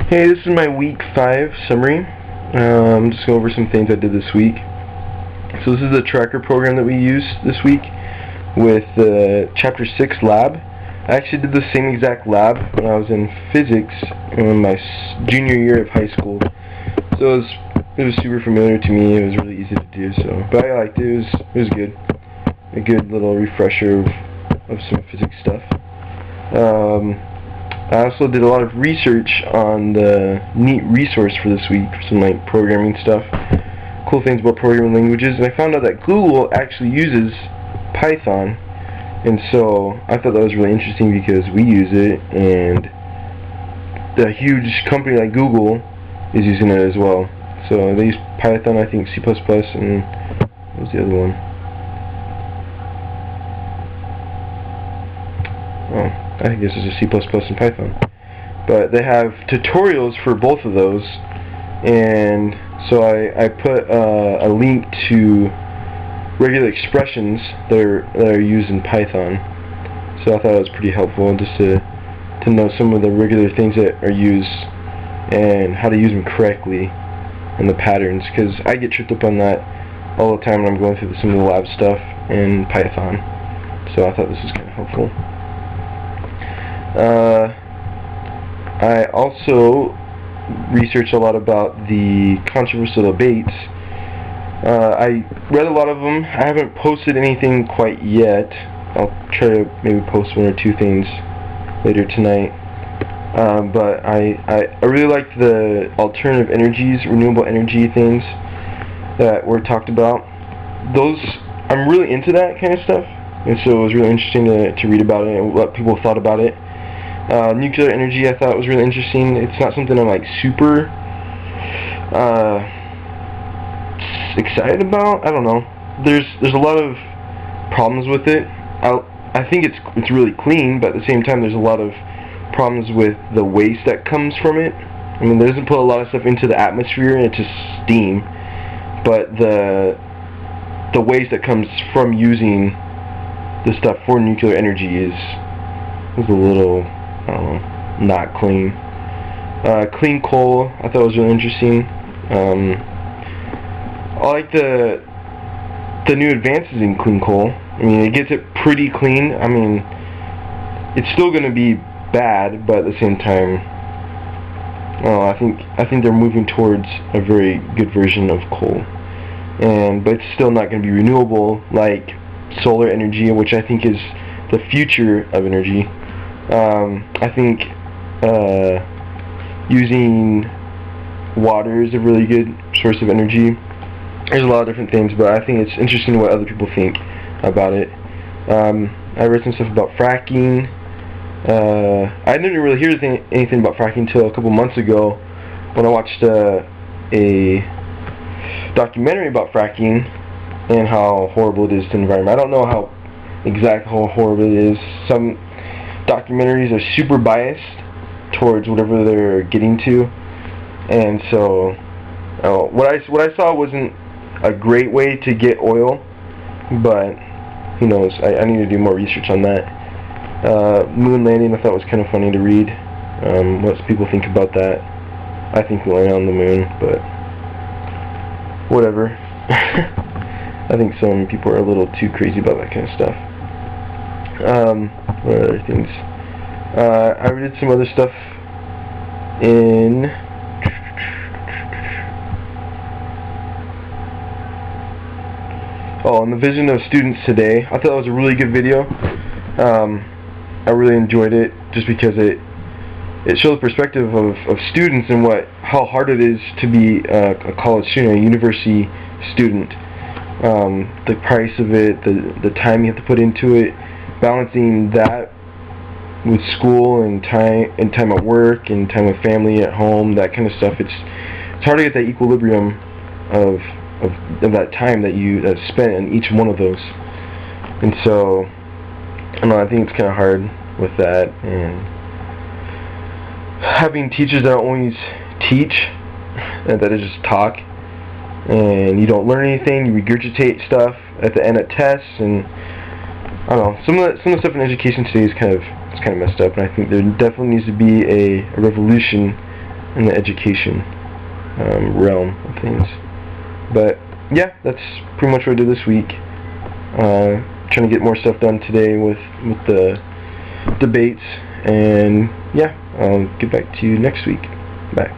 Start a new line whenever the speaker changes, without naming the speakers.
Hey, this is my week 5 summary. Just go over some things I did this week. So this is the tracker program that we used this week with the Chapter 6 lab. I actually did the same exact lab when I was in physics in my junior year of high school. So it was super familiar to me. It was really easy to do. But I liked it. It was good. A good little refresher of some physics stuff. I also did a lot of research on the neat resource for this week, for some like programming stuff, cool things about programming languages, and I found out that Google actually uses Python, and so I thought that was really interesting because we use it, and a huge company like Google is using it as well. So they use Python, I think C++, and what was the other one? Oh, I think this is a C++ and Python. But they have tutorials for both of those, and so I put a link to regular expressions that are used in Python. So I thought it was pretty helpful just to know some of the regular things that are used and how to use them correctly and the patterns, because I get tripped up on that all the time when I'm going through some of the lab stuff in Python. So I thought this was kind of helpful. I also researched a lot about the controversial debates. I read a lot of them. I haven't posted anything quite yet. I'll try to maybe post one or two things later tonight. But I really liked the alternative energies, renewable energy things that were talked about. I'm really into that kind of stuff, and so it was really interesting to read about it and what people thought about it. Nuclear energy I thought was really interesting. It's not something I'm like super excited about. I don't know. There's a lot of problems with it. I think it's really clean, but at the same time there's a lot of problems with the waste that comes from it. I mean, it doesn't put a lot of stuff into the atmosphere, and it's just steam. But the waste that comes from using the stuff for nuclear energy is a little, I don't know, not clean. Clean coal, I thought was really interesting. I like the new advances in clean coal. I mean, it gets it pretty clean. I mean, it's still going to be bad, but at the same time, I think they're moving towards a very good version of coal. But it's still not going to be renewable like solar energy, which I think is the future of energy. I think using water is a really good source of energy. There's a lot of different things, but I think it's interesting what other people think about it. I read some stuff about fracking. I didn't really hear anything about fracking until a couple months ago when I watched a documentary about fracking and how horrible it is to the environment. I don't know how horrible it is. Some documentaries are super biased towards whatever they're getting to, and so what I saw wasn't a great way to get oil, but who knows? I need to do more research on that. Moon landing I thought was kind of funny to read. What people think about that. I think we'll land on the moon, but whatever. I think some people are a little too crazy about that kind of stuff. What other things? I read some other stuff in on the vision of students today. I thought it was a really good video. I really enjoyed it just because it showed the perspective of students and how hard it is to be a college student, a university student. The price of it, the time you have to put into it, balancing that with school and time at work and time with family at home, that kind of stuff. It's hard to get that equilibrium of that time that's spent in each one of those. And so I don't know, I think it's kind of hard with that, and having teachers that don't always teach and that just talk, and you don't learn anything, you regurgitate stuff at the end of tests, and I don't know, some of the stuff in education today is kind of messed up, and I think there definitely needs to be a revolution in the education realm of things. But yeah, that's pretty much what I did this week. Trying to get more stuff done today with the debates, and yeah, I'll get back to you next week. Bye.